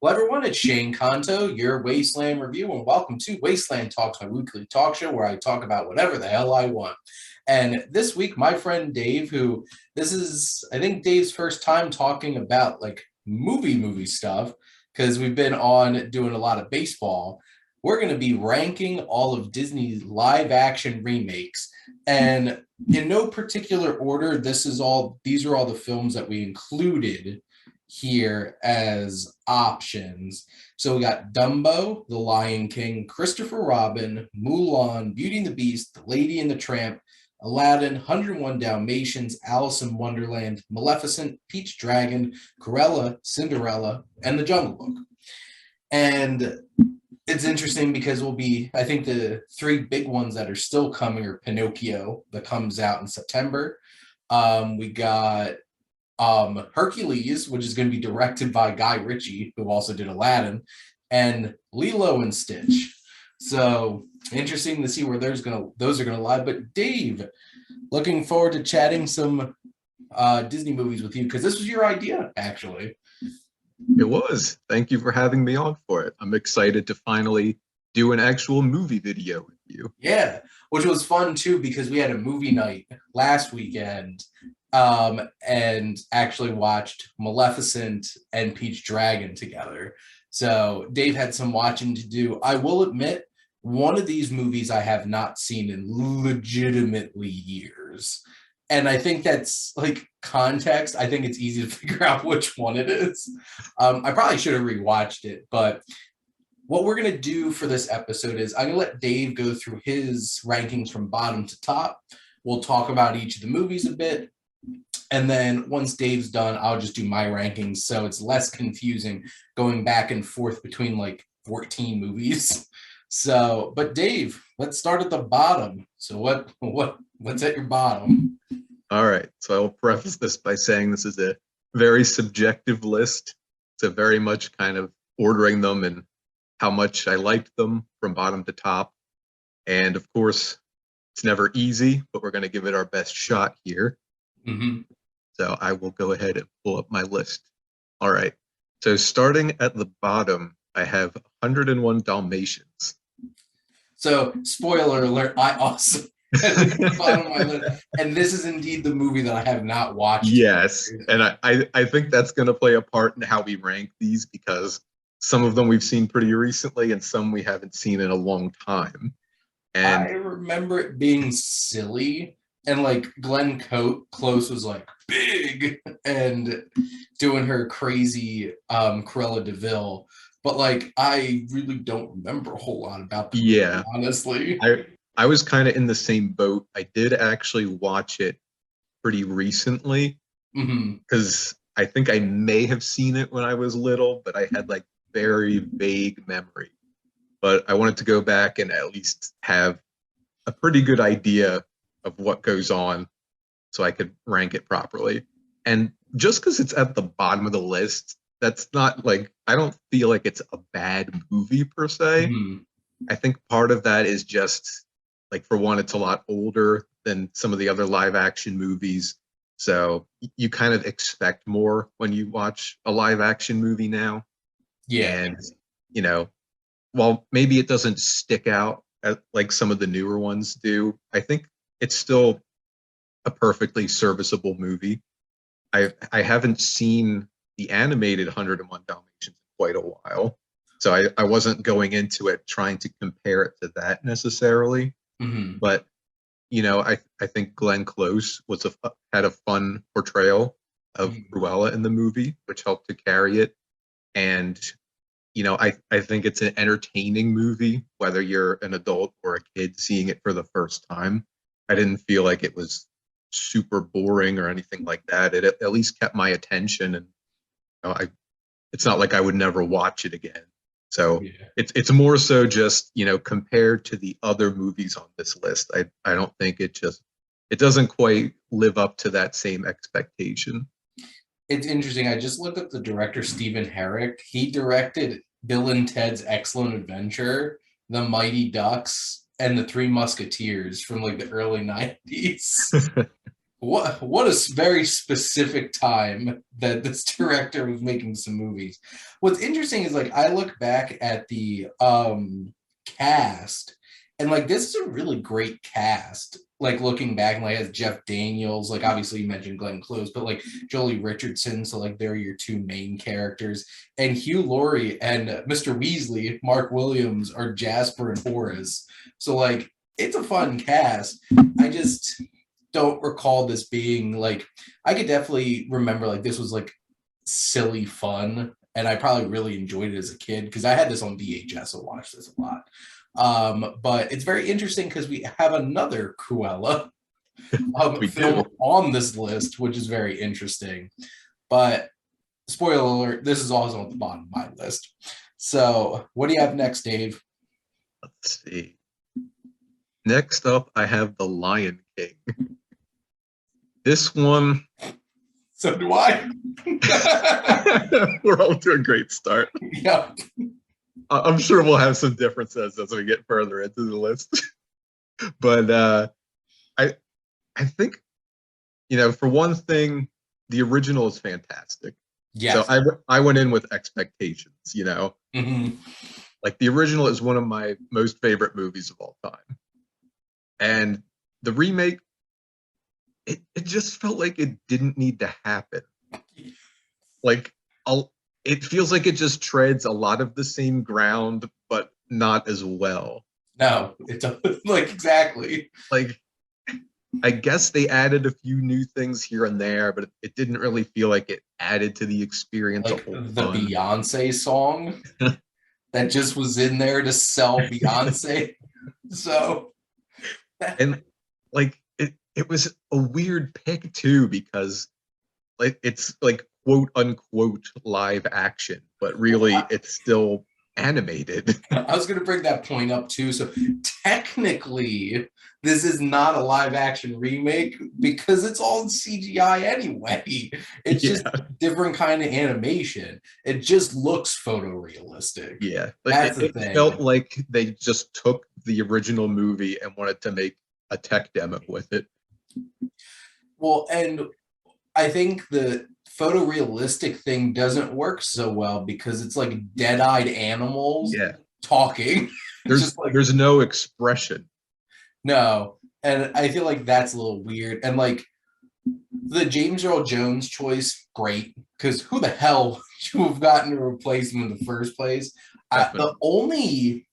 Well, everyone, it's Shane Kanto, your Wasteland review, and welcome to Wasteland Talks, my weekly talk show where I talk about whatever the hell I want. And this week, my friend Dave, who this is, I think, Dave's first time talking about like movie stuff, because we've been on doing a lot of baseball. We're going to be ranking all of Disney's live action remakes. And in no particular order, these are all the films that we included here as options. So we got Dumbo, The Lion King, Christopher Robin, Mulan, Beauty and the Beast, The Lady and the Tramp, Aladdin, 101 Dalmatians, Alice in Wonderland, Maleficent, Peach Dragon, Cruella, Cinderella, and The Jungle Book. And it's interesting because I think the three big ones that are still coming are Pinocchio, that comes out in September. We got Hercules, which is going to be directed by Guy Ritchie, who also did Aladdin, and Lilo and Stitch. So interesting to see where those are gonna lie. But Dave, looking forward to chatting some Disney movies with you because this was your idea, actually. It was. Thank you for having me on for it. I'm excited to finally do an actual movie video with you. Yeah, which was fun too because we had a movie night last weekend and actually watched Maleficent and Peach Dragon together. So Dave had some watching to do. I will admit, one of these movies I have not seen in legitimately years. And I think that's like context. I think it's easy to figure out which one it is. I probably should have rewatched it, but what we're going to do for this episode is I'm going to let Dave go through his rankings from bottom to top. We'll talk about each of the movies a bit. And then once Dave's done, I'll just do my rankings. So it's less confusing going back and forth between like 14 movies. So, but Dave, let's start at the bottom. So what's at your bottom? All right. So I'll preface this by saying this is a very subjective list. So very much kind of ordering them and how much I liked them from bottom to top. And of course, it's never easy, but we're going to give it our best shot here. Mm-hmm. So I will go ahead and pull up my list. All right. So starting at the bottom, I have 101 Dalmatians. So spoiler alert, I also bottom of my list. And this is indeed the movie that I have not watched. Yes. And I think that's going to play a part in how we rank these because some of them we've seen pretty recently and some we haven't seen in a long time. And I remember it being silly. And like Glenn Close was like big and doing her crazy Cruella de Vil. But like I really don't remember a whole lot about the movie, honestly. I was kind of in the same boat. I did actually watch it pretty recently because I think I may have seen it when I was little, but I had like very vague memory. But I wanted to go back and at least have a pretty good idea of what goes on so I could rank it properly. And just because it's at the bottom of the list, that's not like, I don't feel like it's a bad movie per se. I think part of that is just like, for one, it's a lot older than some of the other live action movies. So you kind of expect more when you watch a live action movie now. Yeah. And, you know, while maybe it doesn't stick out like some of the newer ones do, I think it's still a perfectly serviceable movie. I haven't seen the animated 101 Dalmatians in quite a while. So I wasn't going into it trying to compare it to that necessarily. But, you know, I think Glenn Close had a fun portrayal of Cruella in the movie, which helped to carry it. And, you know, I think it's an entertaining movie, whether you're an adult or a kid seeing it for the first time. I didn't feel like it was super boring or anything like that. It at least kept my attention, and you know, it's not like I would never watch it again. So it's more so just, you know, compared to the other movies on this list, I don't think it doesn't quite live up to that same expectation. It's interesting. I just looked up the director, Stephen Herrick. He directed Bill and Ted's Excellent Adventure, The Mighty Ducks, and The Three Musketeers from like the early 90s. what a very specific time that this director was making some movies. What's interesting is like I look back at the cast, and like this is a really great cast. Like looking back, and like as Jeff Daniels, like obviously you mentioned Glenn Close, but like Jolie Richardson, so like they're your two main characters, and Hugh Laurie and Mr. Weasley, Mark Williams, are Jasper and Horace. So like it's a fun cast. I just don't recall this being like, I could definitely remember like this was like silly fun, and I probably really enjoyed it as a kid because I had this on VHS. So watched this a lot. But it's very interesting because we have another Cruella film on this list, which is very interesting. But spoiler alert, this is also at the bottom of my list. So what do you have next, Dave? Let's see. Next up, I have The Lion King. This one. So do I. We're off to a great start. Yeah. I'm sure we'll have some differences as we get further into the list. But I think, for one thing, the original is fantastic. Yes. So I went in with expectations, Mm-hmm. Like the original is one of my most favorite movies of all time. And the remake, it just felt like it didn't need to happen. Like, it feels like it just treads a lot of the same ground, but not as well. No, it's like exactly. Like, I guess they added a few new things here and there, but it didn't really feel like it added to the experience. Like the Beyonce song that just was in there to sell Beyonce. So, and like it was a weird pick too, because like it's like quote unquote live action, but really it's still animated. I was going to bring that point up too. So technically, this is not a live action remake because it's all in CGI anyway. It's just different kind of animation. It just looks photorealistic. Yeah, that's the it thing. Felt like they just took the original movie and wanted to make a tech demo with it. Well, and I think the photorealistic thing doesn't work so well because it's like dead-eyed animals talking. There's no expression. No, and I feel like that's a little weird. And like the James Earl Jones choice, great, because who the hell would you have gotten to replace him in the first place? The only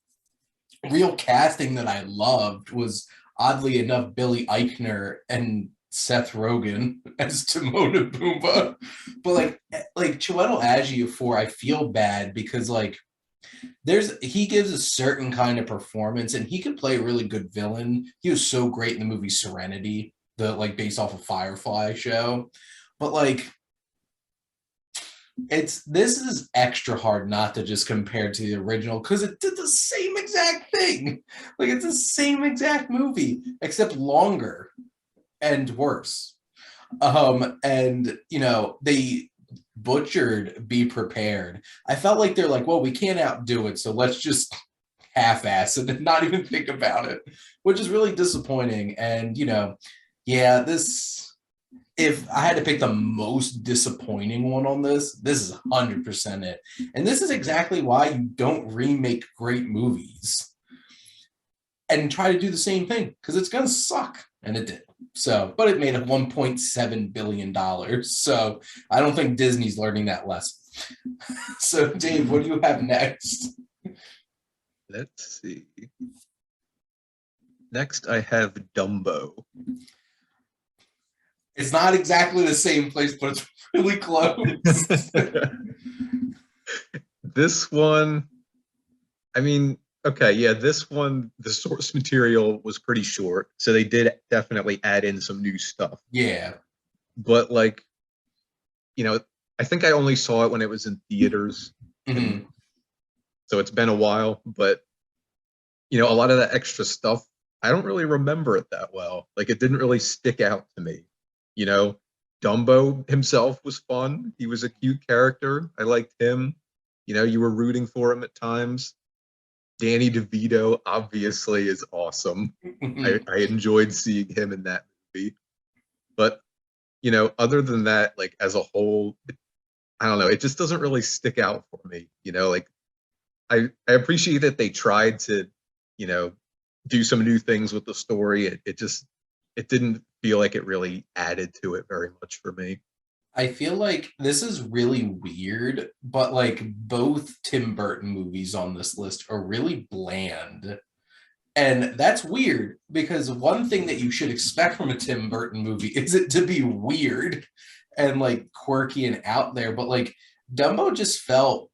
real casting that I loved was, oddly enough, Billy Eichner and Seth Rogen as Timon and Pumbaa. But like Chiwetel Ejiofor, I feel bad because like he gives a certain kind of performance and he can play a really good villain. He was so great in the movie Serenity, the like based off of Firefly show. But like this is extra hard not to just compare to the original because it did the same exact thing. Like it's the same exact movie except longer and worse. And they butchered Be Prepared. I felt like they're like, well, we can't outdo it, so let's just half-ass it and not even think about it, which is really disappointing. And this, if I had to pick the most disappointing one on this is 100% it. And this is exactly why you don't remake great movies and try to do the same thing, because it's gonna suck. And it did. So, but it made a $1.7 billion. So I don't think Disney's learning that lesson. So Dave, what do you have next? Let's see. Next, I have Dumbo. It's not exactly the same place, but it's really close. This one, I mean, okay, yeah, this one, the source material was pretty short, so they did definitely add in some new stuff. Yeah. But like, I think I only saw it when it was in theaters. Mm-hmm. So it's been a while, but a lot of that extra stuff, I don't really remember it that well. Like it didn't really stick out to me. Dumbo himself was fun. He was a cute character. I liked him. You were rooting for him at times. Danny DeVito obviously is awesome. I enjoyed seeing him in that movie. But other than that, like as a whole, I don't know, it just doesn't really stick out for me. Like I appreciate that they tried to, you know, do some new things with the story. It didn't feel like it really added to it very much for me. I feel like this is really weird, but like both Tim Burton movies on this list are really bland. And that's weird because one thing that you should expect from a Tim Burton movie is it to be weird and like quirky and out there. But like Dumbo just felt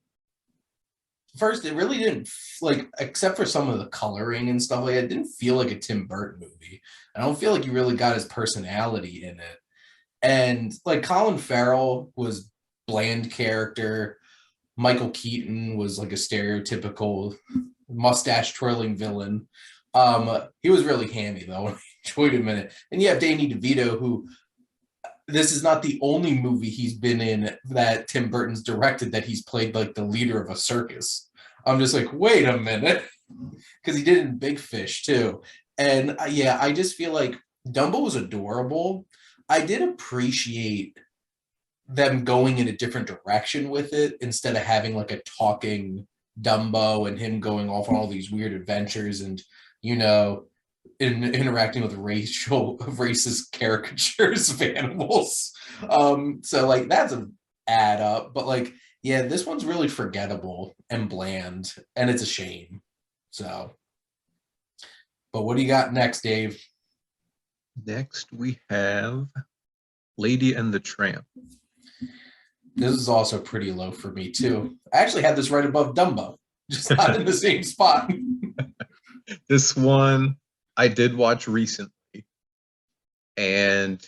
first, it really didn't like, except for some of the coloring and stuff like that, it didn't feel like a Tim Burton movie. I don't feel like you really got his personality in it. And like Colin Farrell was bland character. Michael Keaton was like a stereotypical mustache twirling villain. He was really handy though. I enjoyed him in it. And you have Danny DeVito, who this is not the only movie he's been in that Tim Burton's directed that he's played like the leader of a circus. I'm just like, wait a minute, because he did it in Big Fish too. And yeah, I just feel like Dumbo was adorable. I did appreciate them going in a different direction with it instead of having like a talking Dumbo and him going off on all these weird adventures and you know interacting with racist caricatures of animals. So like that's an add up, but like yeah, this one's really forgettable and bland, and it's a shame. So, but what do you got next, Dave? Next, we have Lady and the Tramp. This is also pretty low for me too. I actually had this right above Dumbo, just not in the same spot. This one I did watch recently, and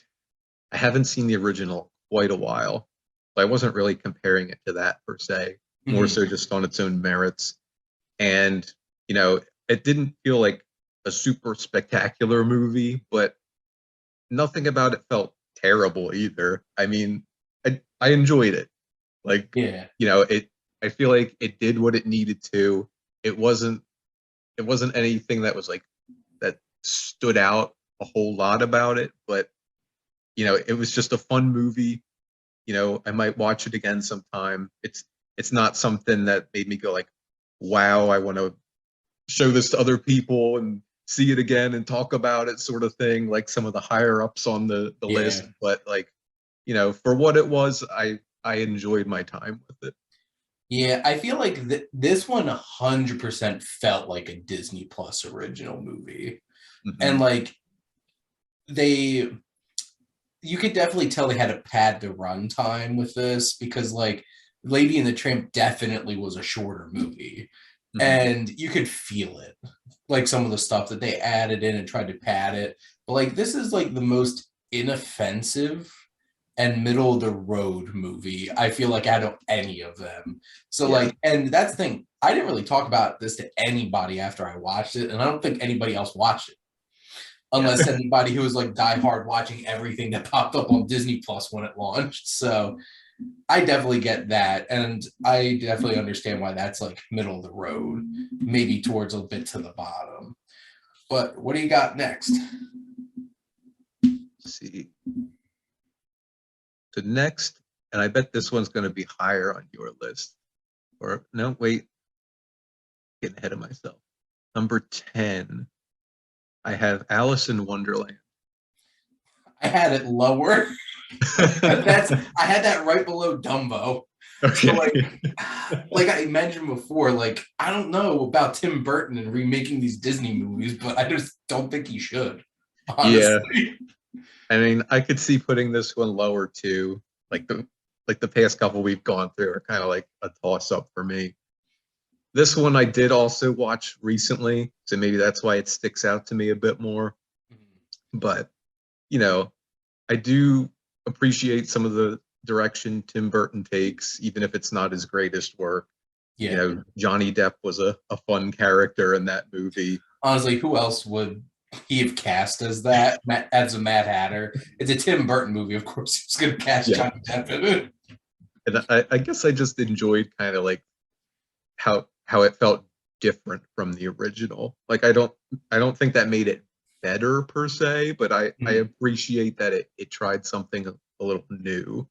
I haven't seen the original quite a while. So I wasn't really comparing it to that per se, more so just on its own merits. And, it didn't feel like a super spectacular movie, but nothing about it felt terrible either. I mean, I enjoyed it. Like, Yeah. I feel like it did what it needed to. It wasn't anything that was like that stood out a whole lot about it, but it was just a fun movie. I might watch it again sometime. It's not something that made me go like, wow, I want to show this to other people and see it again and talk about it, sort of thing, like some of the higher ups on the list. But like, for what it was, I enjoyed my time with it. Yeah, I feel like this one 100% felt like a Disney Plus original movie. And like you could definitely tell they had to pad the runtime with this because like Lady and the Tramp definitely was a shorter movie. And you could feel it, like some of the stuff that they added in and tried to pad it. But like this is like the most inoffensive and middle of the road movie I feel like out of any of them. So like, and that's the thing, I didn't really talk about this to anybody after I watched it, and I don't think anybody else watched it unless anybody who was like diehard watching everything that popped up on Disney Plus when it launched. So I definitely get that, and I definitely understand why that's like middle of the road, maybe towards a bit to the bottom. But what do you got next? Let's see. So next, and I bet this one's going to be higher on your list. Or no, wait, getting ahead of myself. Number 10, I have Alice in Wonderland. I had it lower. I had that right below Dumbo. Okay. So like I mentioned before, like I don't know about Tim Burton and remaking these Disney movies, but I just don't think he should. Honestly. Yeah. I mean, I could see putting this one lower too. Like the past couple we've gone through are kind of like a toss up for me. This one I did also watch recently, so maybe that's why it sticks out to me a bit more. But I do appreciate some of the direction Tim Burton takes, even if it's not his greatest work. Yeah. Johnny Depp was a fun character in that movie. Honestly, who else would he have cast as that? As a Mad Hatter? It's a Tim Burton movie, of course. He's going to cast Johnny Depp in it. And I guess I just enjoyed kind of like how it felt different from the original. Like I don't think that made it better per se, but I Mhm. appreciate that it tried something a little new.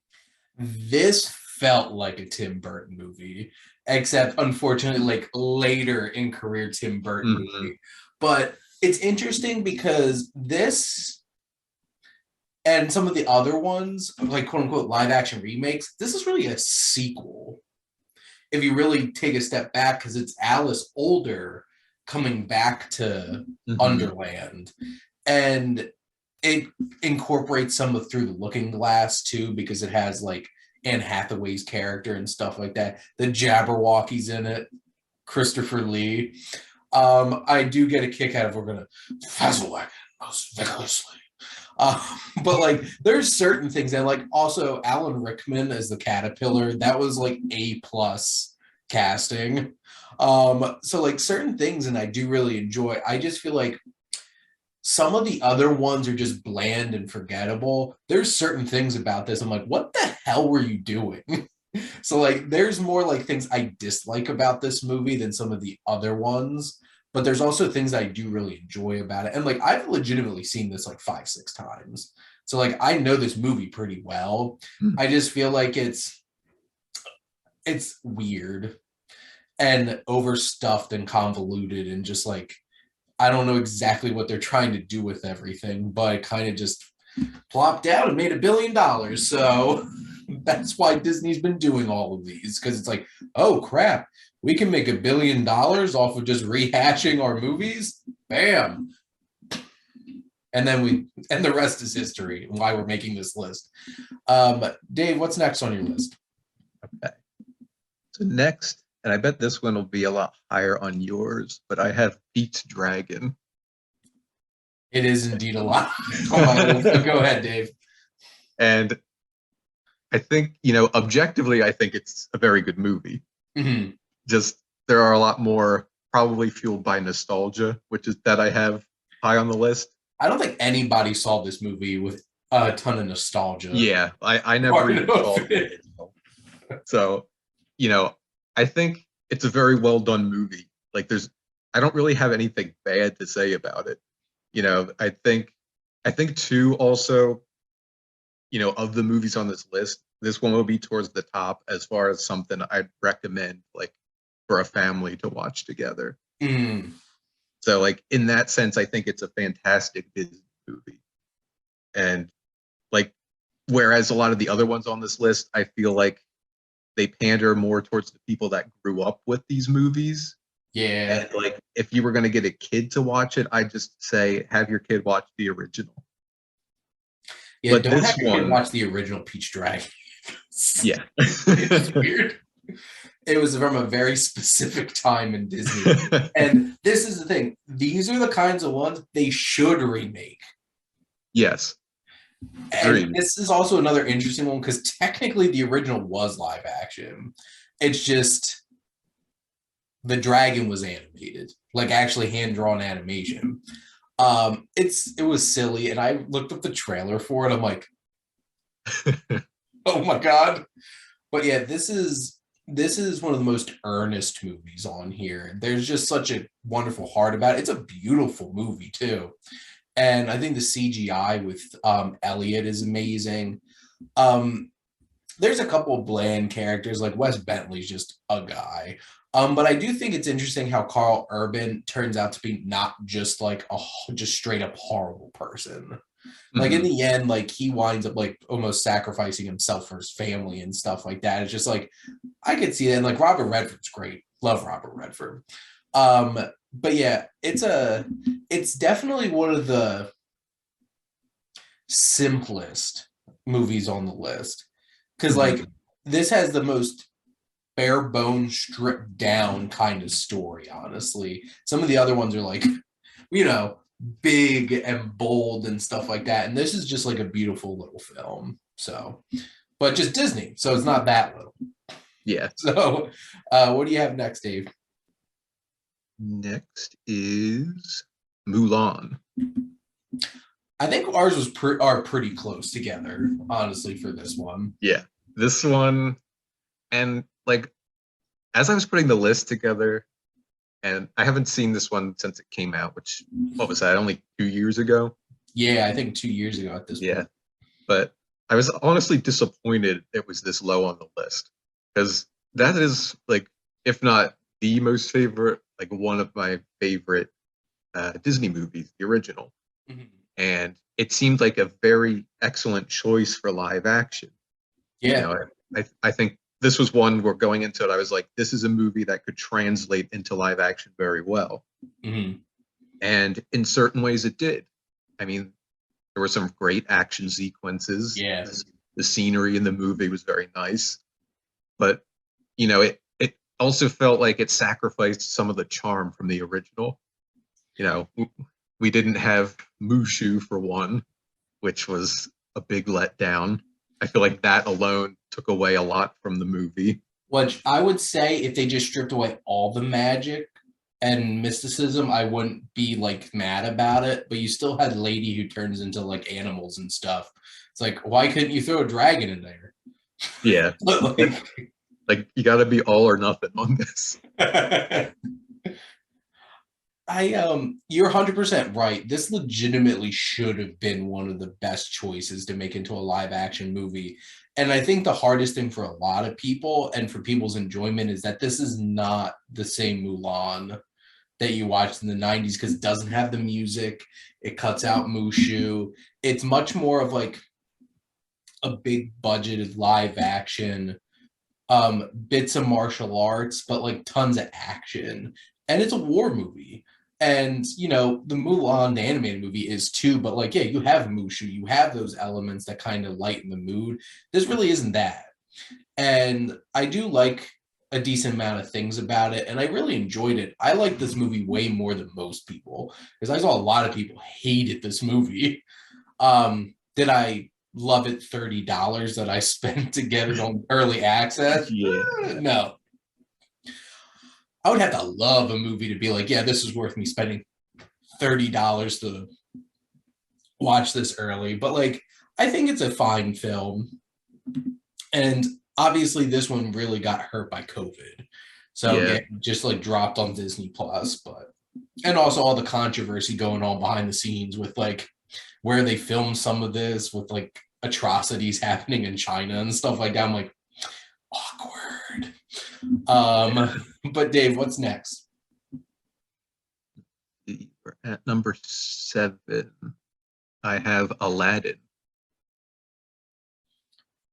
This felt like a Tim Burton movie, except unfortunately, like later in career Tim Burton Hmm. movie. But it's interesting because this and some of the other ones, like quote unquote live action remakes, this is really a sequel. If you really take a step back, because it's Alice older coming back to Hmm. Underland. And it incorporates some of Through the Looking Glass too, because it has like Anne Hathaway's character and stuff like that. The Jabberwocky's in it, Christopher Lee. I do get a kick out of we're gonna Fezzelwhack most vigorously. But like there's certain things and like also Alan Rickman as the caterpillar, that was like A+ casting. So like certain things and I do really enjoy. I just feel like some of the other ones are just bland and forgettable. There's certain things about this I'm like, what the hell were you doing? So like there's more like things I dislike about this movie than some of the other ones, but there's also things I do really enjoy about it. And like I've legitimately seen this like 5, 6 times. So like I know this movie pretty well. I just feel like it's weird and overstuffed and convoluted and just like I don't know exactly what they're trying to do with everything, but it kind of just plopped out and made $1 billion. So that's why Disney's been doing all of these because it's like, oh crap, we can make $1 billion off of just rehashing our movies. Bam. And the rest is history and why we're making this list. Dave, what's next on your list? Okay. So next, and I bet this one will be a lot higher on yours, but I have Pete's Dragon. It is indeed a lot on my list. So go ahead, Dave. And I think, objectively, I think it's a very good movie. Mm-hmm. Just there are a lot more probably fueled by nostalgia, which is that I have high on the list. I don't think anybody saw this movie with a ton of nostalgia. Yeah, I never Part even of saw the it. original. So, you know, I think it's a very well done movie. Like I don't really have anything bad to say about it. I think too also, of the movies on this list, this one will be towards the top as far as something I'd recommend like for a family to watch together. Mm. So like in that sense, I think it's a fantastic Disney movie. And like whereas a lot of the other ones on this list, I feel like they pander more towards the people that grew up with these movies. Yeah. And like if you were going to get a kid to watch it, I'd just say have your kid watch the original. Yeah, But don't have this your kid one, watch the original Peach Dragon. yeah. It's weird. It was from a very specific time in Disney. And this is the thing. These are the kinds of ones they should remake. Yes. And Agreed. this is also another interesting one because technically the original was live action. It's just the dragon was animated, like actually hand drawn animation. It was silly, and I looked up the trailer for it. I'm like, oh my god! But yeah, this is one of the most earnest movies on here. There's just such a wonderful heart about it. It's a beautiful movie too, and I think the CGI with Elliot is amazing. Um, there's a couple of bland characters like Wes Bentley's just a guy. But I do think it's interesting how Carl Urban turns out to be not just like a just straight up horrible person. Like in Mhm. the end, like he winds up like almost sacrificing himself for his family and stuff like that. It's just like I could see that. And like Robert Redford's great. Love Robert Redford. But yeah, it's definitely one of the simplest movies on the list. Cause like Mhm. this has the most bare bone stripped down kind of story, honestly. Some of the other ones are like, you know, big and bold and stuff like that. And this is just like a beautiful little film. So, but just Disney. So it's not that little. Yeah. So, what do you have next, Dave? Next is Mulan. I think ours are pretty close together, honestly, for this one. Yeah. This one, and like as I was putting the list together, and I haven't seen this one since it came out, which, what was that, only 2 years ago? Yeah, I think 2 years ago at this Yeah, point. but I was honestly disappointed it was this low on the list, because that is like, if not the most favorite, like one of my favorite Disney movies, the original. Mhm. And it seemed like a very excellent choice for live action. You Yeah. know, I think this was one where going into it, I was like, this is a movie that could translate into live action very well. Mhm. And in certain ways, it did. I mean, there were some great action sequences. Yeah. The scenery in the movie was very nice, but it also felt like it sacrificed some of the charm from the original. You know, we didn't have Mushu for one, which was a big letdown. I feel like that alone took away a lot from the movie. Which I would say if they just stripped away all the magic and mysticism, I wouldn't be like mad about it. But you still had Lady who turns into like animals and stuff. It's like, why couldn't you throw a dragon in there? Yeah, like, like you got to be all or nothing on this. you're 100% right. This legitimately should have been one of the best choices to make into a live action movie. And I think the hardest thing for a lot of people and for people's enjoyment is that this is not the same Mulan that you watched in the 90s because it doesn't have the music. It cuts out Mushu. It's much more of like a big budgeted live action, bits of martial arts, but like tons of action. And it's a war movie. And the Mulan, the animated movie, is too, but like, yeah, you have Mushu, you have those elements that kind of lighten the mood. This really isn't that. And I do like a decent amount of things about it, and I really enjoyed it. I like this movie way more than most people because I saw a lot of people hated this movie. Did I love it $30 that I spent to get it on early access? Yeah. No. I would have to love a movie to be like, yeah, this is worth me spending $30 to watch this early. But like, I think it's a fine film. And obviously, this one really got hurt by COVID. So Yeah. yeah, just like dropped on Disney Plus, but and also all the controversy going on behind the scenes with like where they filmed some of this with like atrocities happening in China and stuff like that. I'm like, awkward. But Dave, what's next? We're at number 7. I have Aladdin.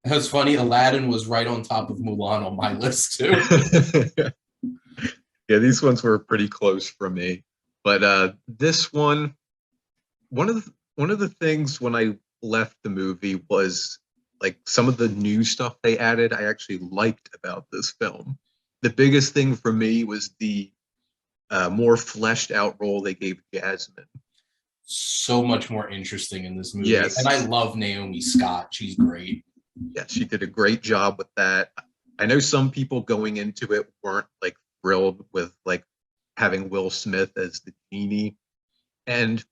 It was funny. Aladdin was right on top of Mulan on my list too. Yeah, these ones were pretty close for me. But this one of the things when I left the movie was like some of the new stuff they added I actually liked about this film. The biggest thing for me was the more fleshed out role they gave Jasmine. So much more interesting in this movie. Yes. And I love Naomi Scott. She's great. Yeah, she did a great job with that. I know some people going into it weren't like thrilled with like having Will Smith as the genie. And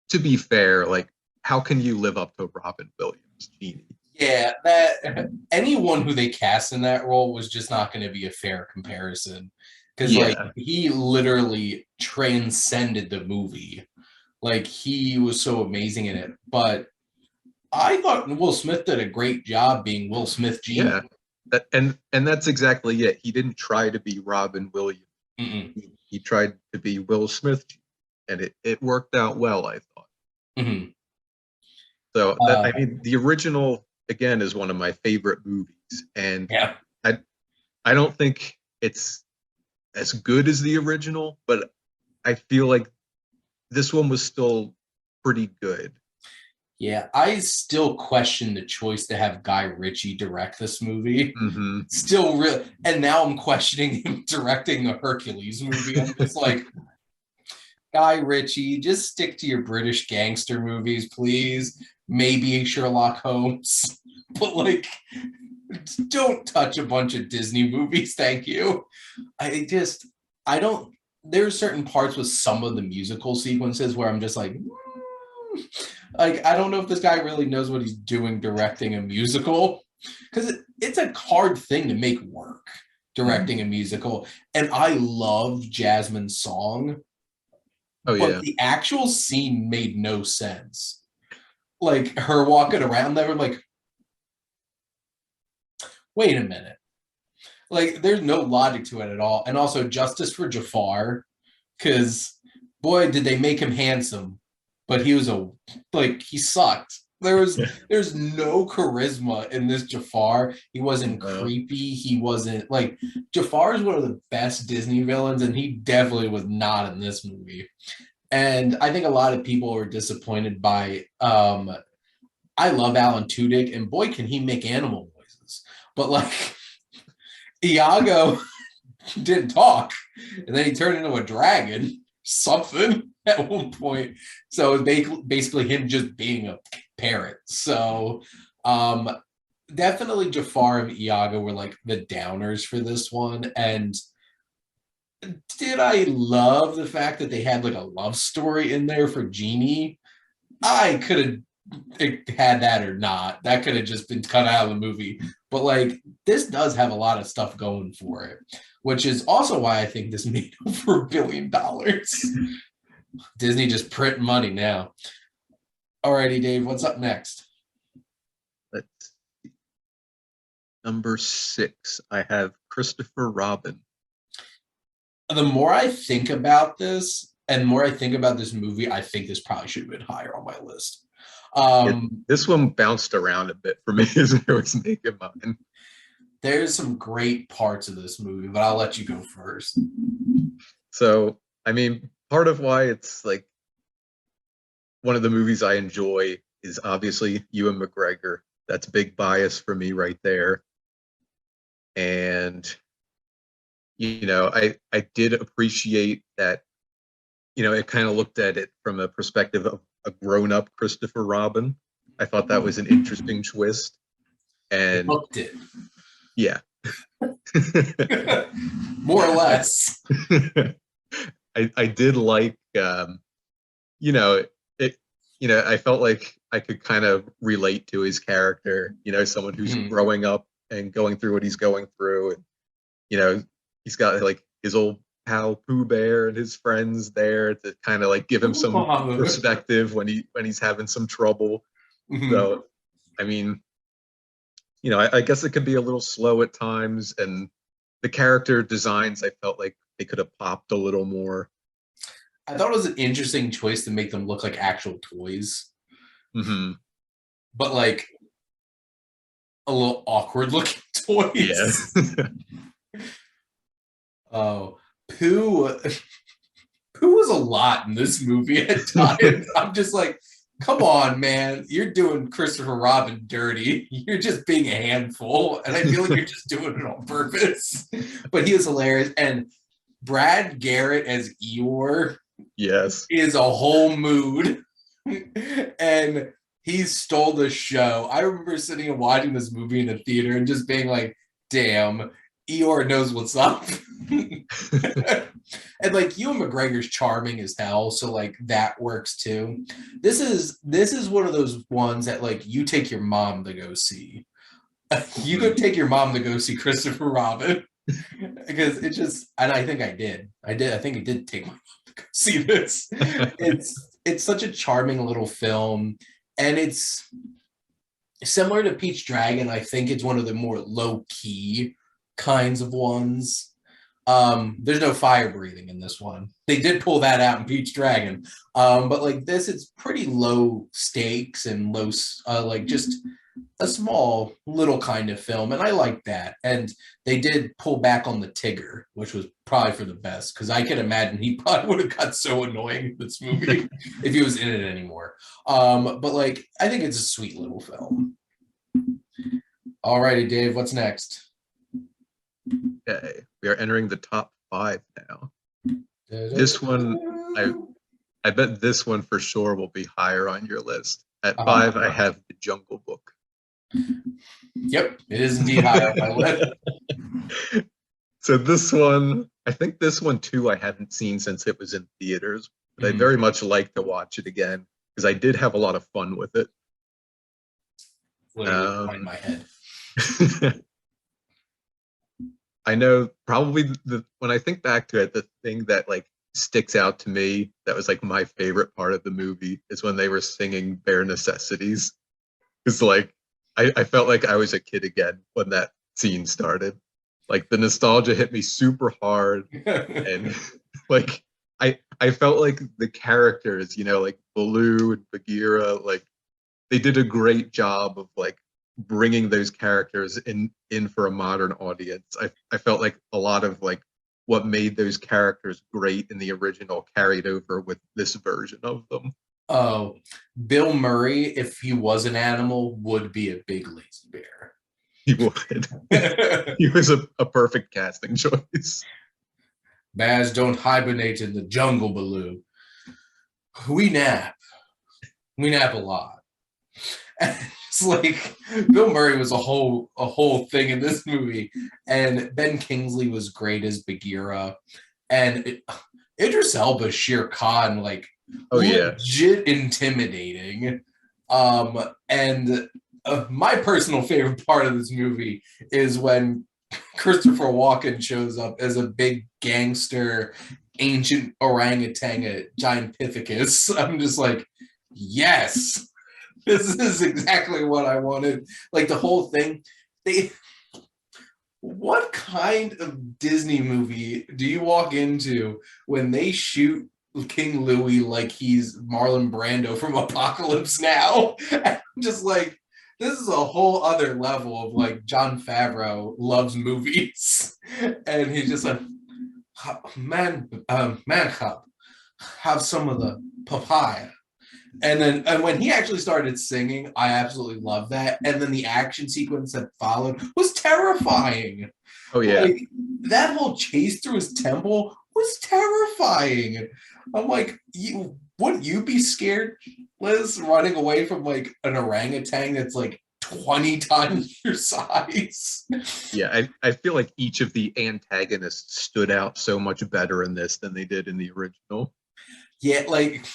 to be fair, like how can you live up to Robin Williams' genie? Yeah, that anyone who they cast in that role was just not going to be a fair comparison because like Yeah, he literally transcended the movie. Like he was so amazing in it. But I thought Will Smith did a great job being Will Smith Genie. yeah. And that's exactly it. He didn't try to be Robin Williams. Mm-mm. He tried to be Will Smith, and it worked out well, I thought. Mm-hmm. So I mean, the original again is one of my favorite movies, and Yeah. I don't think it's as good as the original, but I feel like this one was still pretty good. Yeah, I still question the choice to have Guy Ritchie direct this movie. Hmm. Still real, and now I'm questioning him directing the Hercules movie. I'm just like, Guy Ritchie, just stick to your British gangster movies, please. Maybe Sherlock Holmes, but like, don't touch a bunch of Disney movies. Thank you. I don't. There's certain parts with some of the musical sequences where I'm just like, like I don't know if this guy really knows what he's doing directing a musical because it's a hard thing to make work. directing a musical, and I love Jasmine's song, Oh but yeah. the actual scene made no sense. Like her walking around there, like, wait a minute. Like, there's no logic to it at all. And also, justice for Jafar, because boy, did they make him handsome, but he was he sucked. There's no charisma in this Jafar. He wasn't creepy. He wasn't like Jafar is one of the best Disney villains, and he definitely was not in this movie. And I think a lot of people were disappointed by I love Alan Tudyk, and boy, can he make animal noises. But like Iago didn't talk, and then he turned into a dragon, something at one point. So it was basically him just being a parrot. So definitely Jafar and Iago were like the downers for this one. And did I love the fact that they had like a love story in there for Genie? I could have had that or not. That could have just been cut out of the movie. But like this does have a lot of stuff going for it, which is also why I think this made over $1 billion. Disney just print money now. Alrighty, Dave, what's up next? Let's see. Number 6, I have Christopher Robin. The more I think about this, and the more I think about this movie, I think this probably should have been higher on my list. This one bounced around a bit for me as I was making mine. There's some great parts of this movie, but I'll let you go first. So, I mean, part of why it's like one of the movies I enjoy is obviously Ewan McGregor. That's a big bias for me right there. And, you know, I did appreciate that, you know, it kind of looked at it from a perspective of a grown-up Christopher Robin. I thought that was an interesting twist. And looked it. Yeah. More or less. I did like you know, I felt like I could kind of relate to his character, you know, someone who's growing up and going through what he's going through. And, you know, he's got like his old pal Pooh Bear and his friends there to kind of like give him some perspective when he's having some trouble. So, I mean, you know, I guess it could be a little slow at times, and the character designs, I felt like they could have popped a little more. I thought it was an interesting choice to make them look like actual toys. But like a little awkward looking toys. Yeah. Oh, Pooh was a lot in this movie at times. I'm just like, come on, man. You're doing Christopher Robin dirty. You're just being a handful. And I feel like you're just doing it on purpose. But he was hilarious. And Brad Garrett as Eeyore is a whole mood. And he stole the show. I remember sitting and watching this movie in the theater and just being like, damn, Eeyore knows what's up. And like Ewan McGregor's charming as hell, so like that works too. This is one of those ones that like you take your mom to go see. You could take your mom to go see Christopher Robin because it just, and I think I did. I think I did take my mom to go see this. It's such a charming little film, and it's similar to Pete's Dragon. I think it's one of the more low key kinds of ones. There's no fire breathing in this one. They did pull that out in Pete's Dragon. But like this, it's pretty low stakes and low, like just a small little kind of film. And I like that. And they did pull back on the Tigger, which was probably for the best, because I can imagine he probably would have got so annoying in this movie if he was in it anymore. But like, I think it's a sweet little film. Alrighty, Dave, what's next? Okay, we are entering the top 5 now. This one, I bet this one for sure will be higher on your list. At 5, I have The Jungle Book. Yep, it is indeed higher on my list. So this one, I think this one too, I hadn't seen since it was in theaters, but I very much like to watch it again because I did have a lot of fun with it. Literally in my head. I know probably when I think back to it, the thing that like sticks out to me that was like my favorite part of the movie is when they were singing Bare Necessities. It's like I felt like I was a kid again when that scene started. Like the nostalgia hit me super hard, and like I felt like the characters, like Baloo and Bagheera, like they did a great job of like bringing those characters in for a modern audience. I felt like a lot of like what made those characters great in the original carried over with this version of them. Oh, Bill Murray, if he was an animal, would be a big lazy bear. He would. He was a perfect casting choice. Bears don't hibernate in the jungle, Baloo. We nap. We nap a lot. It's like Bill Murray was a whole thing in this movie, and Ben Kingsley was great as Bagheera, and Idris Elba Shere Khan, like, Oh yeah, legit intimidating. And my personal favorite part of this movie is when Christopher Walken shows up as a big gangster ancient orangutan at Giant Pithecus. I'm just like, yes, this is exactly what I wanted. Like the whole thing. What kind of Disney movie do you walk into when they shoot King Louis like he's Marlon Brando from Apocalypse Now? I'm just like, this is a whole other level of like Jon Favreau loves movies, and he's just like, man cub, have some of the papaya. And when he actually started singing, I absolutely loved that. And then the action sequence that followed was terrifying. oh yeah. Like that whole chase through his temple was terrifying. I'm like, wouldn't you be scared, Liz, running away from like an orangutan that's like 20 times your size? Yeah, I feel like each of the antagonists stood out so much better in this than they did in the original. Yeah, like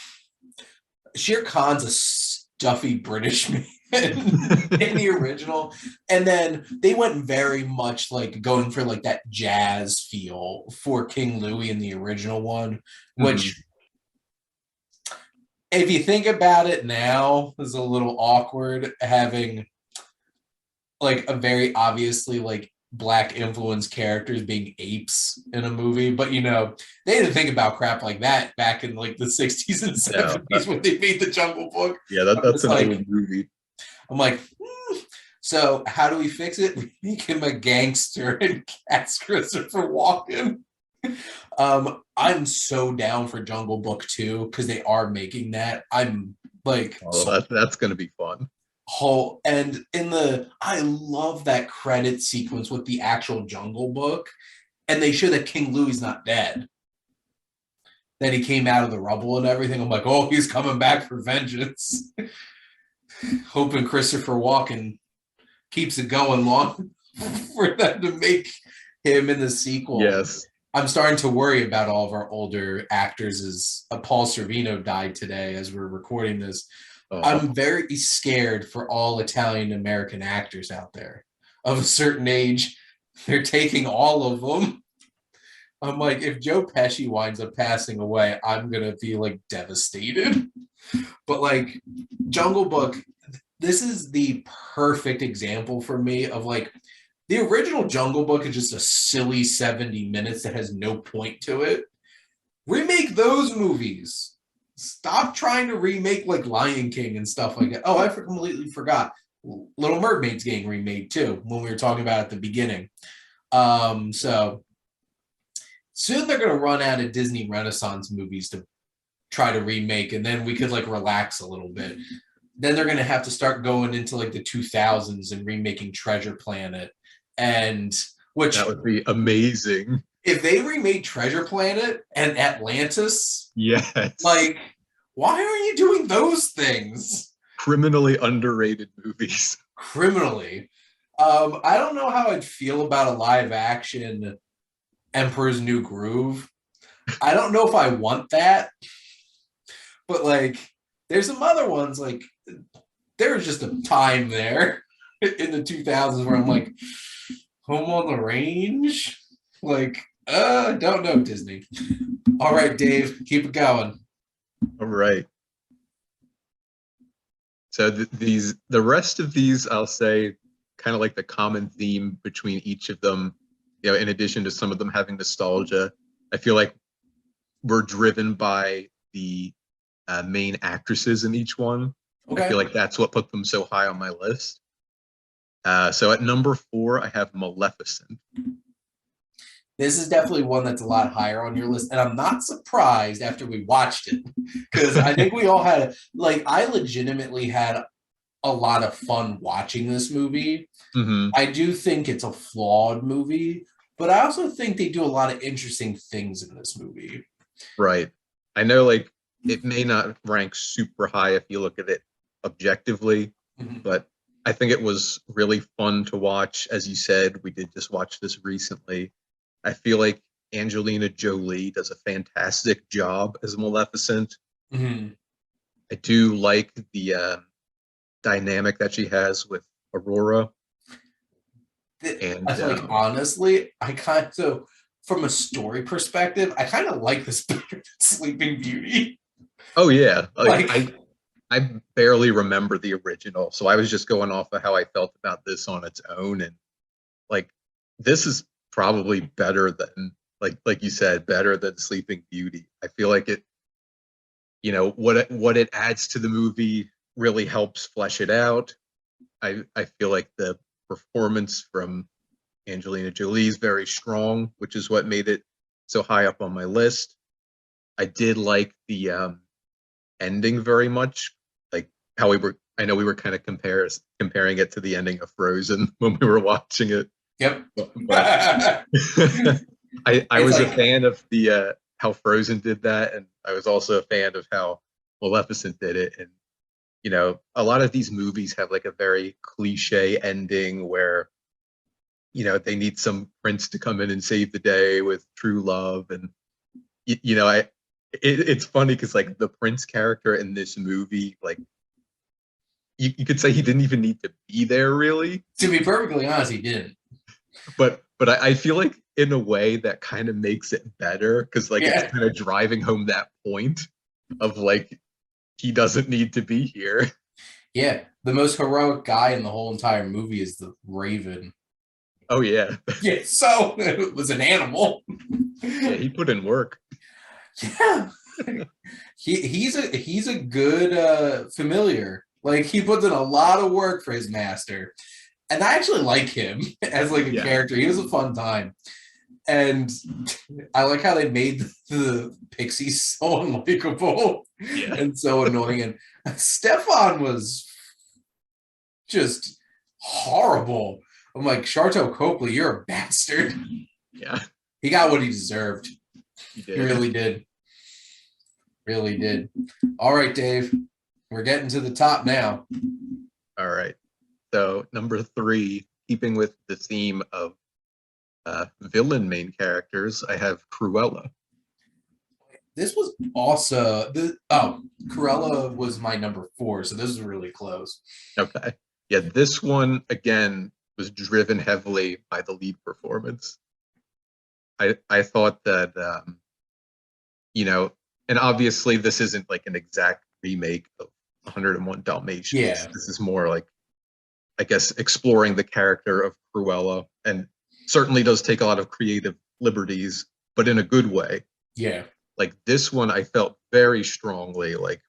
Shere Khan's a stuffy British man in the original, and then they went very much like going for like that jazz feel for King Louis in the original one, which if you think about it now is a little awkward having like a very obviously like black influenced characters being apes in a movie, but they didn't think about crap like that back in like the 60s and 70s when they made the Jungle Book. Yeah, that's an old movie. I'm like, so how do we fix it? Make him a gangster and cast Christopher Walken. I'm so down for Jungle Book 2 because they are making that. I'm like, that's gonna be fun. And I love that credit sequence with the actual Jungle Book, and they show that King Louie's not dead, that he came out of the rubble and everything. I'm like, oh, he's coming back for vengeance. Hoping Christopher Walken keeps it going long for them to make him in the sequel. Yes. I'm starting to worry about all of our older actors as Paul Sorvino died today as we're recording this. I'm very scared for all Italian American actors out there of a certain age. They're taking all of them. I'm like, if Joe Pesci winds up passing away, I'm going to be like devastated. But like Jungle Book, this is the perfect example for me of like the original Jungle Book is just a silly 70 minutes that has no point to it. Remake those movies. Stop trying to remake like Lion King and stuff like that. Oh, I completely forgot. Little Mermaid's getting remade too when we were talking about it at the beginning. So soon they're going to run out of Disney Renaissance movies to try to remake, and then we could like relax a little bit. Then they're going to have to start going into like the 2000s and remaking Treasure Planet, and which that would be amazing. If they remade Treasure Planet and Atlantis, yes, like, why aren't you doing those things? Criminally underrated movies. Criminally. I don't know how I'd feel about a live action Emperor's New Groove. I don't know if I want that. But like, there's some other ones, like, there was just a time there in the 2000s where I'm like, Home on the Range? Like, don't know, Disney. All right, Dave, keep it going. All right. So the rest of these, I'll say, kind of like the common theme between each of them. In addition to some of them having nostalgia, I feel like we're driven by the main actresses in each one. Okay. I feel like that's what put them so high on my list. So at number 4, I have Maleficent. This is definitely one that's a lot higher on your list, and I'm not surprised after we watched it, because I think we all had, like, I legitimately had a lot of fun watching this movie. Mm-hmm. I do think it's a flawed movie, but I also think they do a lot of interesting things in this movie. Right. I know, like, it may not rank super high if you look at it objectively, but I think it was really fun to watch. As you said, we did just watch this recently. I feel like Angelina Jolie does a fantastic job as Maleficent. Mm-hmm. I do like the dynamic that she has with Aurora. And I feel like, honestly, so from a story perspective, I kind of like this better than Sleeping Beauty. Oh yeah, I barely remember the original, so I was just going off of how I felt about this on its own, and like this is probably better than like you said, better than Sleeping Beauty. I feel like it, what it adds to the movie really helps flesh it out. I feel like the performance from Angelina Jolie is very strong, which is what made it so high up on my list. I did like the ending very much, like how I know we were kind of comparing it to the ending of Frozen when we were watching it. Yep. But I was a fan of the how Frozen did that, and I was also a fan of how Maleficent did it. And a lot of these movies have like a very cliche ending where they need some prince to come in and save the day with true love, and it's funny because like the prince character in this movie, like you could say he didn't even need to be there really. To be perfectly honest, he didn't. But I feel like in a way that kind of makes it better because like it's kind of driving home that point of like he doesn't need to be here. Yeah, the most heroic guy in the whole entire movie is the Raven. Oh yeah. Yeah, so it was an animal. Yeah, he put in work. Yeah. He's a good familiar. Like he puts in a lot of work for his master. And I actually like him as like a character. He was a fun time. And I like how they made the pixies so unlikable and so annoying. And Stefan was just horrible. I'm like, Sharto Copley, you're a bastard. Yeah. He got what he deserved. He really did. Really did. All right, Dave. We're getting to the top now. All right. So number 3, keeping with the theme of villain main characters, I have Cruella. This was also Cruella was my number 4, so this is really close. Okay. Yeah, this one again was driven heavily by the lead performance. I thought that and obviously this isn't like an exact remake of 101 Dalmatians. Yeah. This is more like, I guess, exploring the character of Cruella, and certainly does take a lot of creative liberties, but in a good way. Yeah. Like this one, I felt very strongly like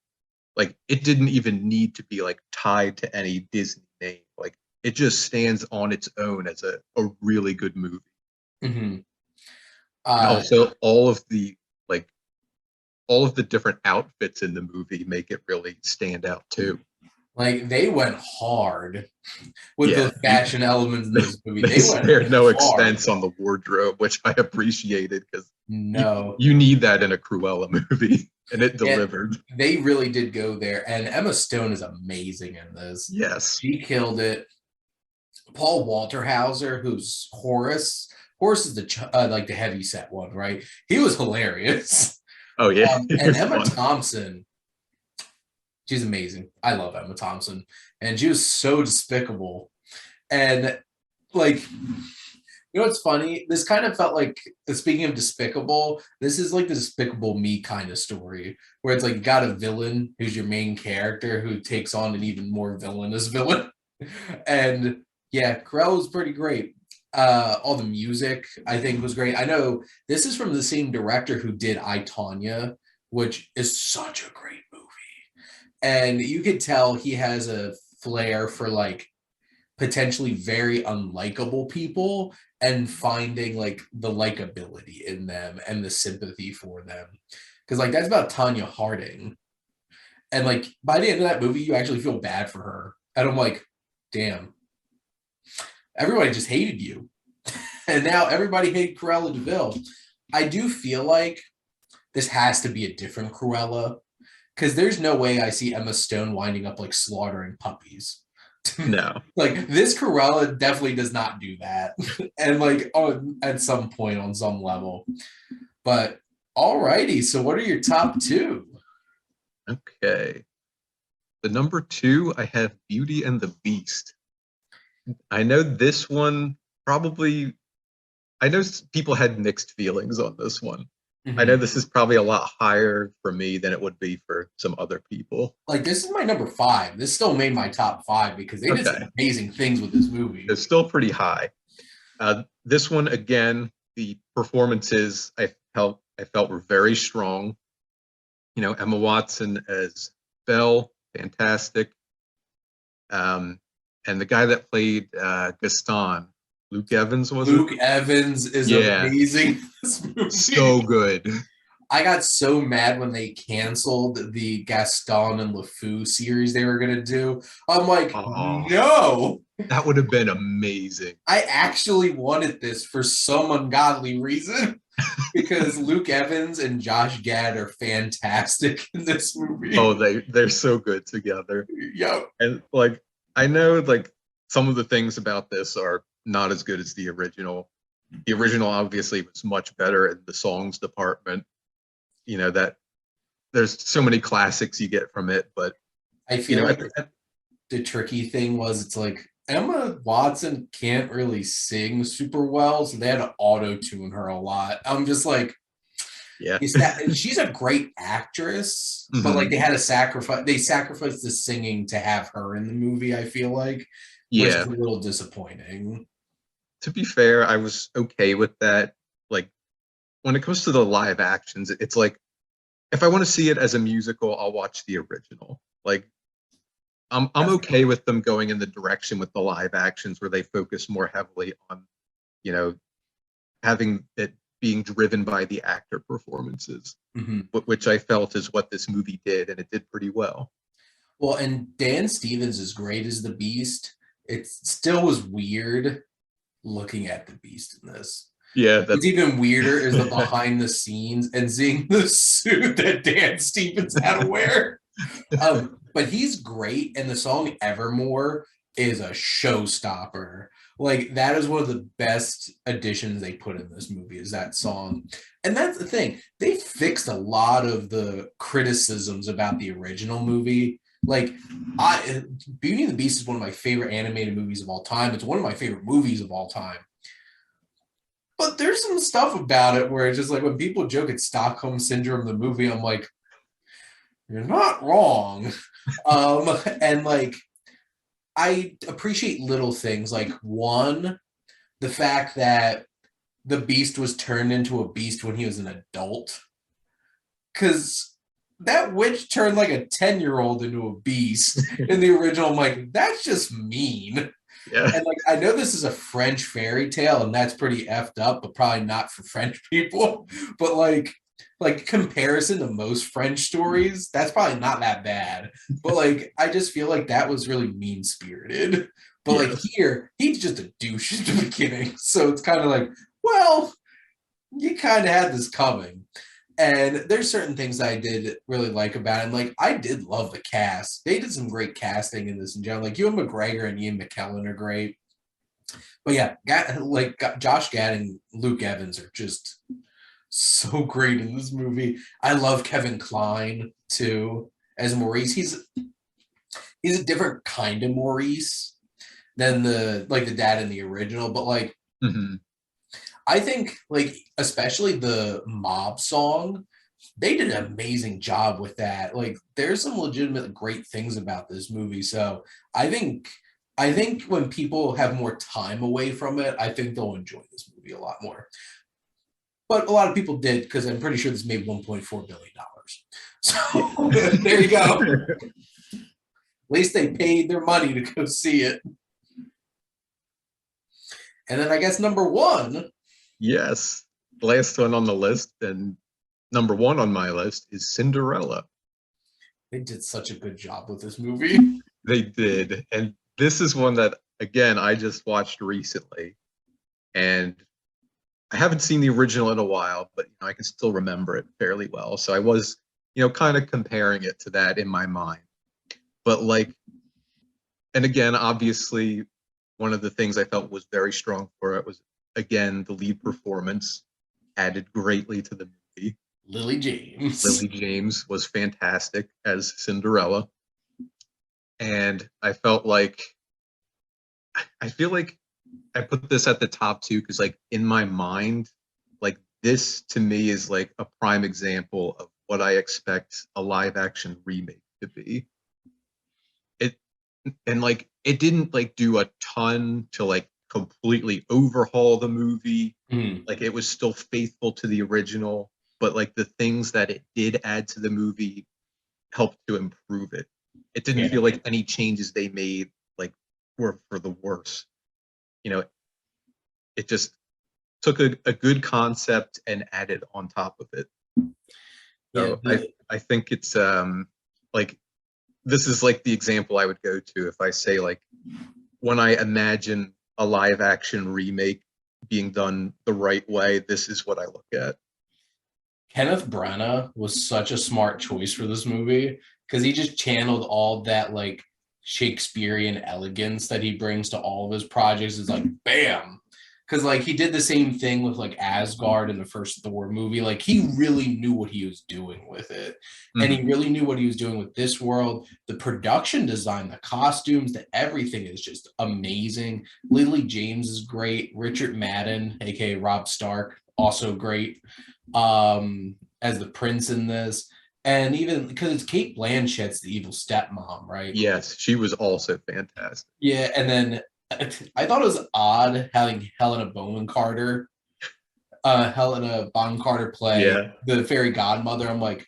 it didn't even need to be like tied to any Disney name. Like it just stands on its own as a really good movie. Mm-hmm. And also all of the different outfits in the movie make it really stand out too. Like they went hard with the fashion elements in this movie. They spared no expense on the wardrobe, which I appreciated because you need that in a Cruella movie, and it delivered. They really did go there, and Emma Stone is amazing in this. Yes, she killed it. Paul Walter-Hauser, who's Horace. Horace is the like the heavy set one, right? He was hilarious. Oh yeah, and Emma Thompson. She's amazing. I love Emma Thompson. And she was so despicable. And like You know what's funny? This kind of felt like, speaking of despicable, this is like the Despicable Me kind of story, where it's like you got a villain who's your main character who takes on an even more villainous villain. And yeah, Cruella was pretty great. All the music I think was great. I know this is from the same director who did I, Tonya, which is such a great movie. And you could tell he has a flair for like potentially very unlikable people and finding like the likability in them and the sympathy for them. Because like that's about Tanya Harding. And like by the end of that movie, you actually feel bad for her. And I'm like, damn, everybody just hated you. And now everybody hated Cruella DeVille. I do feel like this has to be a different Cruella because there's no way I see Emma Stone winding up like slaughtering puppies. No. Like this Cruella definitely does not do that. And like at some point on some level. But alrighty, so what are your top two? Okay. The number two, I have Beauty and the Beast. I know this one probably, I know people had mixed feelings on this one. I know this is probably a lot higher for me than it would be for some other people. Like this is my number 5. This still made my top 5 because they did some amazing things with this movie. It's still pretty high. This one again, the performances I felt were very strong. You know, Emma Watson as Belle, fantastic. And the guy that played Gaston, Luke Evans, was Luke Evans is amazing. So good. I got so mad when they canceled the Gaston and LeFou series they were going to do. I'm like, no. That would have been amazing. I actually wanted this for some ungodly reason because Luke Evans and Josh Gad are fantastic in this movie. Oh, they're so good together. Yep. And like, I know like some of the things about this are not as good as the original. The original obviously was much better in the songs department. You know, that there's so many classics you get from it, but I feel like the tricky thing was it's like Emma Watson can't really sing super well, so they had to auto-tune her a lot. I'm just like, yeah, she's a great actress, but like they had to sacrificed the singing to have her in the movie, I feel like, which is a little disappointing. To be fair, I was okay with that. Like when it comes to the live actions, it's like if I want to see it as a musical, I'll watch the original. Like I'm okay with them going in the direction with the live actions where they focus more heavily on, you know, having it being driven by the actor performances, which I felt is what this movie did, and it did pretty well. Well, and Dan Stevens, as great as the Beast, it still was weird looking at the Beast in this. Yeah, what's even weirder is the behind the scenes and seeing the suit that Dan Stevens had to wear. But he's great, and the song Evermore is a showstopper. Like that is one of the best additions they put in this movie is that song. And that's the thing. They fixed a lot of the criticisms about the original movie. Like Beauty and the Beast is one of my favorite animated movies of all time. It's one of my favorite movies of all time. But there's some stuff about it where it's just like when people joke at Stockholm Syndrome, the movie, I'm like, you're not wrong. And like, I appreciate little things like one, the fact that the Beast was turned into a beast when he was an adult. Because that witch turned like a 10-year-old into a beast in the original. I'm like, that's just mean. Yeah. And like, I know this is a French fairy tale and that's pretty effed up, but probably not for French people. But like comparison to most French stories, that's probably not that bad. But like, I just feel like that was really mean spirited. But like here, he's just a douche at the beginning. So it's kind of like, well, you kind of had this coming. And there's certain things I did really like about it. And like, I did love the cast. They did some great casting in this in general. Like, Ewan McGregor and Ian McKellen are great. But yeah, Josh Gad and Luke Evans are just so great in this movie. I love Kevin Kline too as Maurice. He's a different kind of Maurice than the dad in the original, but like I think, like, especially the mob song, they did an amazing job with that. Like, there's some legitimate great things about this movie. So I think, I think when people have more time away from it, I think they'll enjoy this movie a lot more. But a lot of people did because I'm pretty sure this made $1.4 billion. So there you go. At least they paid their money to go see it. And then I guess number one. Yes, last one on the list, and number one on my list is Cinderella. They did such a good job with this movie. They did, and this is one that again I just watched recently, and I haven't seen the original in a while, but I can still remember it fairly well. So I was, kind of comparing it to that in my mind. But like, and again, obviously, one of the things I felt was very strong for it was, again, the lead performance added greatly to the movie. Lily James. Lily James was fantastic as Cinderella. And I feel like I put this at the top too, because like in my mind, like this to me is like a prime example of what I expect a live action remake to be. And like it didn't like do a ton to like completely overhaul the movie. Like it was still faithful to the original, but like the things that it did add to the movie helped to improve it. It didn't feel like any changes they made like were for the worse. It just took a good concept and added on top of it. So I think it's like this is like the example I would go to if I say like when I imagine a live action remake being done the right way, this is what I look at. Kenneth Branagh was such a smart choice for this movie because he just channeled all that like Shakespearean elegance that he brings to all of his projects. It's like bam, because like he did the same thing with like Asgard in the first Thor movie. Like he really knew what he was doing with it, and he really knew what he was doing with this world. The production design, the costumes, the everything is just amazing. Lily James is great. Richard Madden, aka Rob Stark, also great as the prince in this. And even because it's Kate Blanchett's the evil stepmom, right? Yes, she was also fantastic. Yeah, and then I thought it was odd having Helena Bonham Carter play the fairy godmother. I'm like,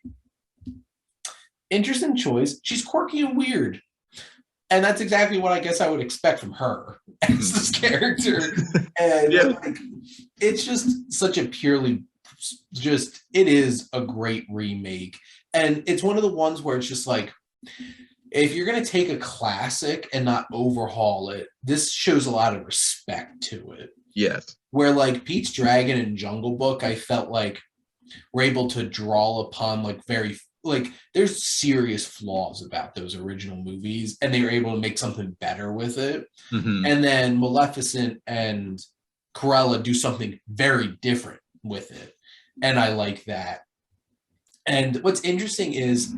interesting choice. She's quirky and weird. And that's exactly what I guess I would expect from her as this character. And like, it's just such a purely it is a great remake. And it's one of the ones where it's just like, if you're going to take a classic and not overhaul it, this shows a lot of respect to it. Yes. Where like Pete's Dragon and Jungle Book, I felt like we're able to draw upon like very, like there's serious flaws about those original movies and they were able to make something better with it. And then Maleficent and Cruella do something very different with it. And I like that. And what's interesting is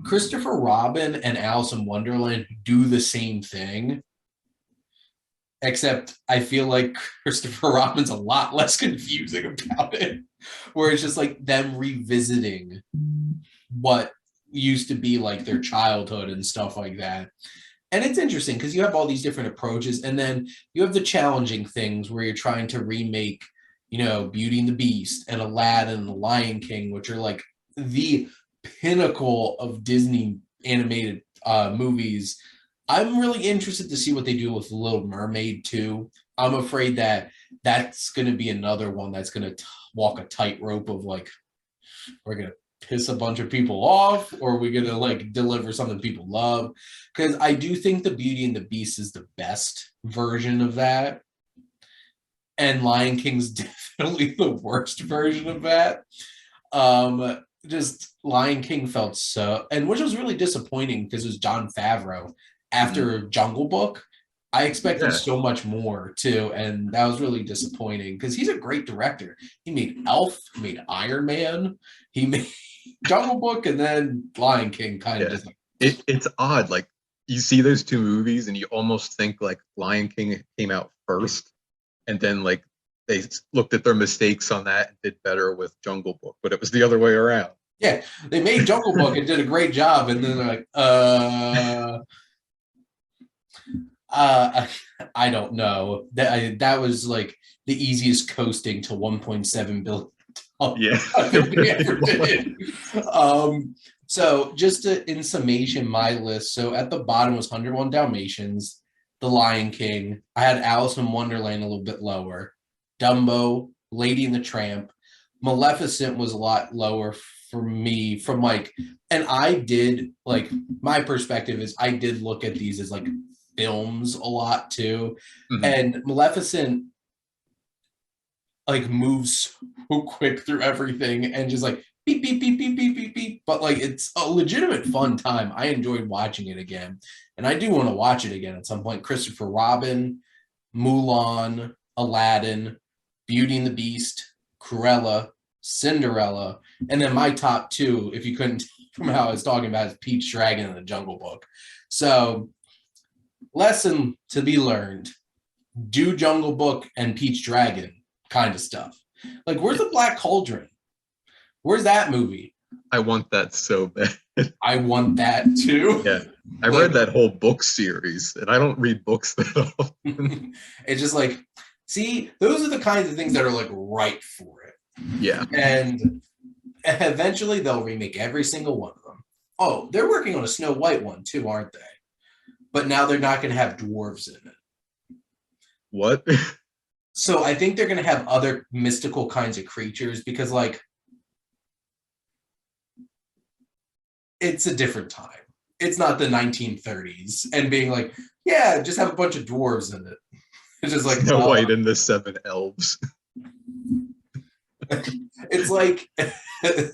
Christopher Robin and Alice in Wonderland do the same thing, except I feel like Christopher Robin's a lot less confusing about it, where it's just like them revisiting what used to be like their childhood and stuff like that. And it's interesting because you have all these different approaches, and then you have the challenging things where you're trying to remake, Beauty and the Beast and Aladdin and The Lion King, which are like the pinnacle of Disney animated movies. I'm really interested to see what they do with The Little Mermaid too. I'm afraid that that's going to be another one that's going to walk a tightrope of like, we're going to piss a bunch of people off, or are we going to like deliver something people love? Because I do think the Beauty and the Beast is the best version of that. And Lion King's definitely the worst version of that. Just Lion King felt so, and which was really disappointing because it was Jon Favreau. After Jungle Book, I expected so much more too, and that was really disappointing because he's a great director. He made Elf, he made Iron Man, he made Jungle Book, and then Lion King. Kind of just like it's odd. Like you see those two movies, and you almost think like Lion King came out first, and then like they looked at their mistakes on that and did better with Jungle Book, but it was the other way around. Yeah, they made Jungle Book and did a great job, and then they're like, I don't know. That was like the easiest coasting to 1.7 billion. Yeah, I think we ever did. So just in summation, my list. So at the bottom was 101 Dalmatians, The Lion King. I had Alice in Wonderland a little bit lower. Dumbo, Lady and the Tramp. Maleficent was a lot lower for me from like, and I did like, my perspective is I did look at these as like films a lot too. Mhm. And Maleficent like moves so quick through everything and just like beep beep beep beep beep beep beep. But like it's a legitimate fun time. I enjoyed watching it again, and I do want to watch it again at some point. Christopher Robin, Mulan, Aladdin, Beauty and the Beast, Cruella, Cinderella, and then my top two, if you couldn't from how I was talking about, is Pete's Dragon and the Jungle Book. So lesson to be learned: do Jungle Book and Pete's Dragon kind of stuff. Like, where's the Black Cauldron? Where's that movie? I want that so bad. I want that too. Yeah, I read that whole book series, and I don't read books that often. It's just like, see, those are the kinds of things that are like right for it. Yeah, And eventually they'll remake every single one of them. Oh, they're working on a Snow White one too, aren't they? But now they're not going to have dwarves in it. what? So I think they're going to have other mystical kinds of creatures because, like, it's a different time. It's not the 1930s and being like, yeah, just have a bunch of dwarves in it. It's just like Snow White and the Seven Elves. It's like,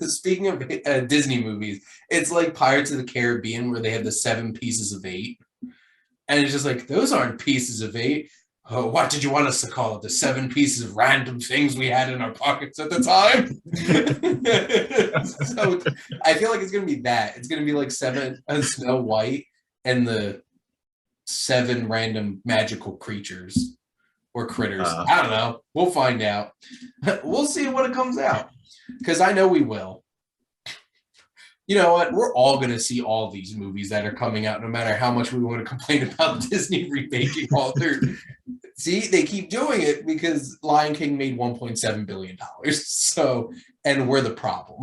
speaking of Disney movies, it's like Pirates of the Caribbean where they have the 7 pieces of 8. And it's just like, those aren't pieces of 8. Oh, what did you want us to call it? The 7 pieces of random things we had in our pockets at the time? So I feel like it's going to be that. It's going to be like 7 Snow White and the 7 random magical creatures or critters. I don't know. We'll find out. We'll see when it comes out. Because I know we will. You know what? We're all going to see all these movies that are coming out, no matter how much we want to complain about Disney remaking all their. See, they keep doing it because Lion King made $1.7 billion. So, and we're the problem.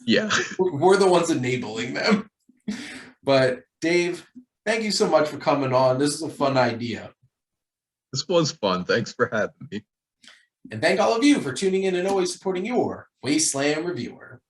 Yeah. We're the ones enabling them. But Dave, thank you so much for coming on. This is a fun idea. This was fun. Thanks for having me. And thank all of you for tuning in and always supporting your Wasteland Reviewer.